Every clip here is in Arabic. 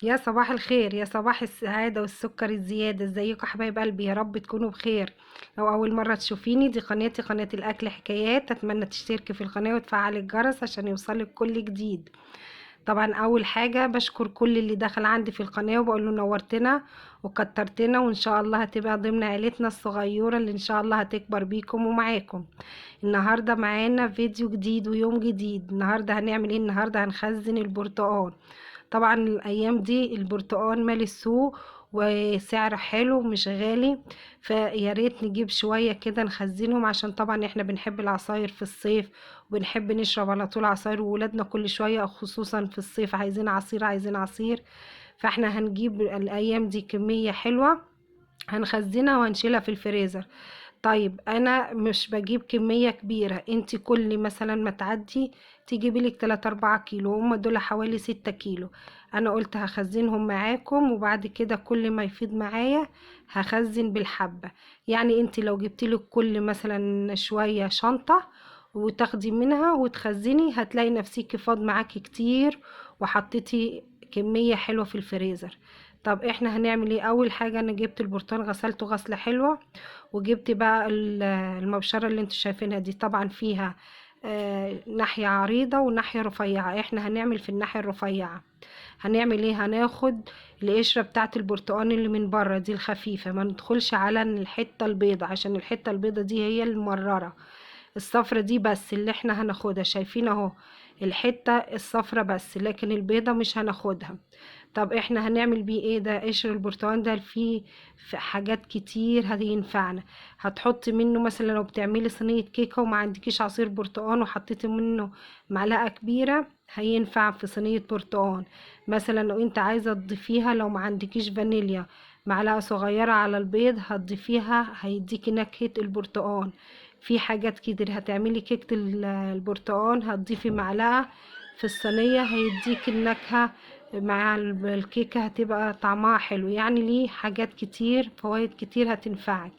يا صباح الخير، يا صباح السعادة والسكر الزيادة. ازيكم يا حبايب قلبي؟ يا رب تكونوا بخير. لو أول مرة تشوفيني، دي قناتي، قناة الأكل حكايات. أتمنى تشتركي في القناة وتفعلي الجرس عشان يوصلك كل جديد. طبعا أول حاجة بشكر كل اللي دخل عندي في القناة وبقول له نورتنا وكترتنا، وإن شاء الله هتبقى ضمن عيلتنا الصغيرة اللي إن شاء الله هتكبر بيكم ومعاكم. النهاردة معانا فيديو جديد ويوم جديد. النهاردة هنعمل ايه؟ النهاردة هنخزن البرتقال. طبعا الايام دي البرتقال مال السوق وسعر حلو مش غالي، فيا ريت نجيب شويه كده نخزنهم، عشان طبعا احنا بنحب العصاير في الصيف وبنحب نشرب على طول عصاير، وولادنا كل شويه خصوصا في الصيف عايزين عصير عايزين عصير. فاحنا هنجيب الايام دي كميه حلوه، هنخزنها وهنشيلها في الفريزر. طيب انا مش بجيب كمية كبيرة، انت كل مثلا ما تعدي تجيبي لك 3 4 كيلو، هم دول حوالي 6 كيلو. انا قلت هخزنهم معاكم، وبعد كده كل ما يفيض معايا هخزن بالحبة. يعني انت لو جبتي لك كل مثلا شوية شنطة وتاخدي منها وتخزني، هتلاقي نفسيكي فاض معاكي كتير وحطيتي كمية حلوة في الفريزر. طب احنا هنعمل ايه؟ اول حاجة انا جبت البرتقال غسلته غسلة حلوة، وجبت بقى المبشرة اللي انتوا شايفينها دي. طبعا فيها ناحية عريضة وناحية رفيعة. احنا هنعمل في الناحية الرفيعة. هنعمل ايه؟ هناخد القشرة بتاعت البرتقال اللي من بره دي الخفيفة، ما ندخلش على الحتة البيضة، عشان الحتة البيضة دي هي المررة. الصفرة دي بس اللي احنا هناخدها، شايفين اهو الحتة الصفرة بس، لكن البيضة مش هناخدها. طب احنا هنعمل بيه ايه؟ ده قشر البرتقال ده فيه في حاجات كتير هينفعنا. هتحطي منه مثلا لو بتعملي صينية كيكة وما عندكيش عصير برتقال وحطيتي منه معلقة كبيرة، هينفع في صينية برتقال. مثلا لو انت عايزة تضيفيها، لو ما عندكيش فانيليا، معلقة صغيرة على البيض هتضيفيها، هيديكي نكهة البرتقال. في حاجات كتير. هتعملي كيكة البرتقال، هتضيفي معلقة في الصينية هيديك النكهة مع الكيكة، هتبقى طعمها حلو. يعني ليه حاجات كتير، فوائد كتير هتنفعك.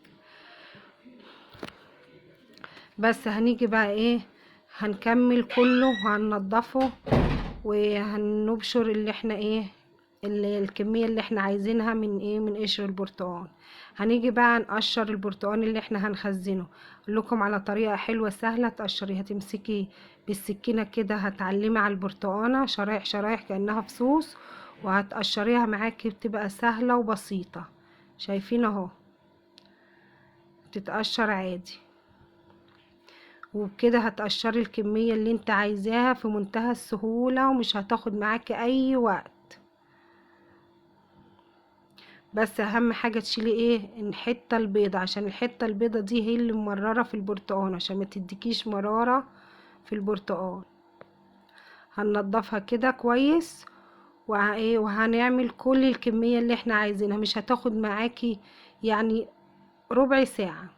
بس هنيجي بقى ايه؟ هنكمل كله وهننضفه وهنبشر اللي احنا ايه، اللي الكمية اللي احنا عايزينها من ايه، من قشر البرتقال. هنيجي بقى نقشر البرتقال اللي احنا هنخزنه. اقول لكم على طريقة حلوة سهلة تقشريها. تمسكي بالسكينة كده، هتعلمي على البرتقانة شرايح شرايح كأنها فصوص، وهتقشريها معاكي، بتبقى سهلة وبسيطة. شايفين اهو تتقشر عادي. وبكده هتقشري الكمية اللي انت عايزاها في منتهى السهولة، ومش هتاخد معاكي اي وقت. بس اهم حاجة تشيلي ايه؟ الحتة البيضة، عشان الحتة البيضة دي هي اللي مررة في البرتقال، عشان ما تديكيش مرارة في البرتقال. هننضفها كده كويس وهنعمل كل الكمية اللي احنا عايزينها. مش هتاخد معاكي يعني ربع ساعة.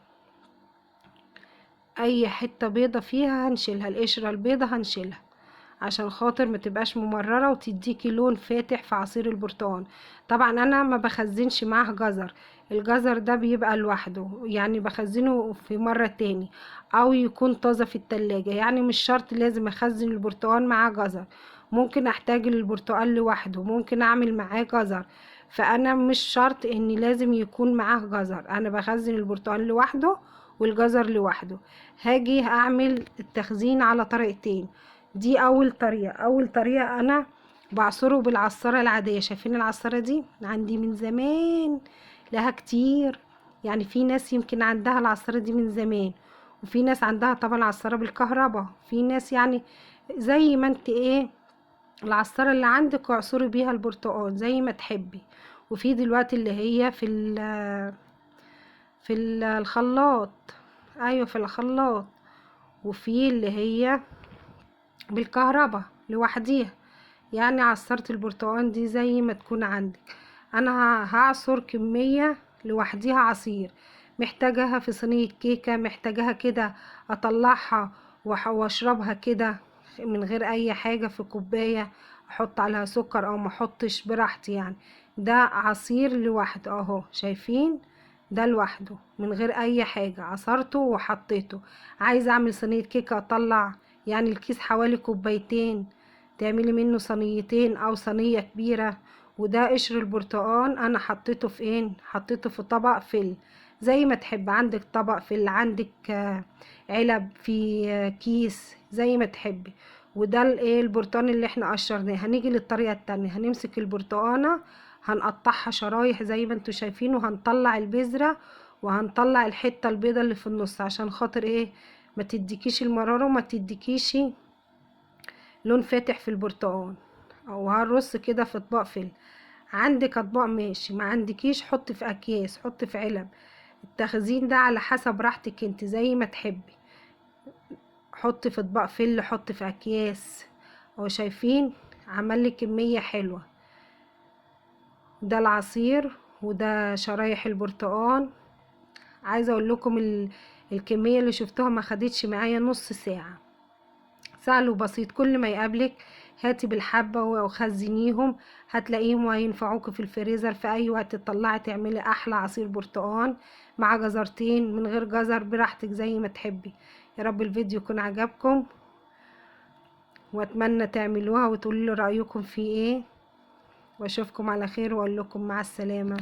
اي حتة بيضة فيها هنشيلها، القشرة البيضة هنشيلها عشان خاطر ما تبقاش ممررة وتديكي لون فاتح في عصير البرتقال. طبعا انا ما بخزنش معاه جزر، الجزر ده بيبقى لوحده، يعني بخزنه في مرة تاني، او يكون طازة في التلاجة. يعني مش شرط لازم اخزن البرتقال معاه جزر، ممكن احتاج البرتقال لوحده، ممكن اعمل معاه جزر. فانا مش شرط ان لازم يكون معاه جزر، انا بخزن البرتقال لوحده والجزر لوحده. هاجي اعمل التخزين على طريقتين. دي اول طريقة انا بعصره بالعصارة العادية. شايفين العصارة دي عندي من زمان، لها كتير. يعني في ناس يمكن عندها العصارة دي من زمان، وفي ناس عندها طبعا عصارة بالكهرباء، في ناس يعني زي ما انت ايه العصارة اللي عندك اعصري بيها البرتقال زي ما تحبي. وفي دلوقتي اللي هي في الخلاط. ايوه في الخلاط. وفي اللي هي بالكهرباء لوحديها. يعني عصرت البرتقال دي زي ما تكون عندك. انا هعصر كمية لوحديها عصير، محتاجاها في صينية كيكة، محتاجاها كده اطلعها واشربها كده من غير اي حاجة في كوباية، احط عليها سكر او ما احطش براحتي يعني. ده عصير لوحده اهو، شايفين؟ ده لوحده من غير اي حاجة، عصرته وحطيته. عايزة اعمل صينية كيكة اطلع يعني الكيس حوالي كوبايتين، تعملي منه صينيتين او صينية كبيرة، وده قشر البرتقال انا حطيته في ايه، حطيته في طبق فل، زي ما تحب. عندك طبق فل، عندك علب، في كيس، زي ما تحبي. وده الايه البرتقال اللي احنا قشرناه. هنيجي للطريقه التانية، هنمسك البرتقانه هنقطعها شرايح زي ما انتوا شايفين، وهنطلع البذره وهنطلع الحته البيضه اللي في النص، عشان خاطر ايه، ما تديكيش المراره وما تديكيش لون فاتح في البرتقال. او هنرص كده في اطباق فل. عندك اطباق ماشي، ما عندكيش حط في اكياس، حط في علب. التخزين ده على حسب راحتك انت زي ما تحبي. حط في اطباق فل، حط في اكياس. اهو شايفين عمل لي كميه حلوه. ده العصير وده شرايح البرتقال. عايزه اقول لكم الكميه اللي شفتوها ما خدتش معايا نص ساعه. سهل وبسيط. كل ما يقابلك هاتي بالحبة وخزنيهم، هتلاقيهم وهينفعوك في الفريزر في اي وقت تطلعي تعملي احلى عصير برتقال مع جزرتين، من غير جزر، براحتك زي ما تحبي. يا رب الفيديو يكون عجبكم، واتمنى تعملوها وتقولوا لي رأيكم فيه ايه، واشوفكم على خير واقول لكم مع السلامة.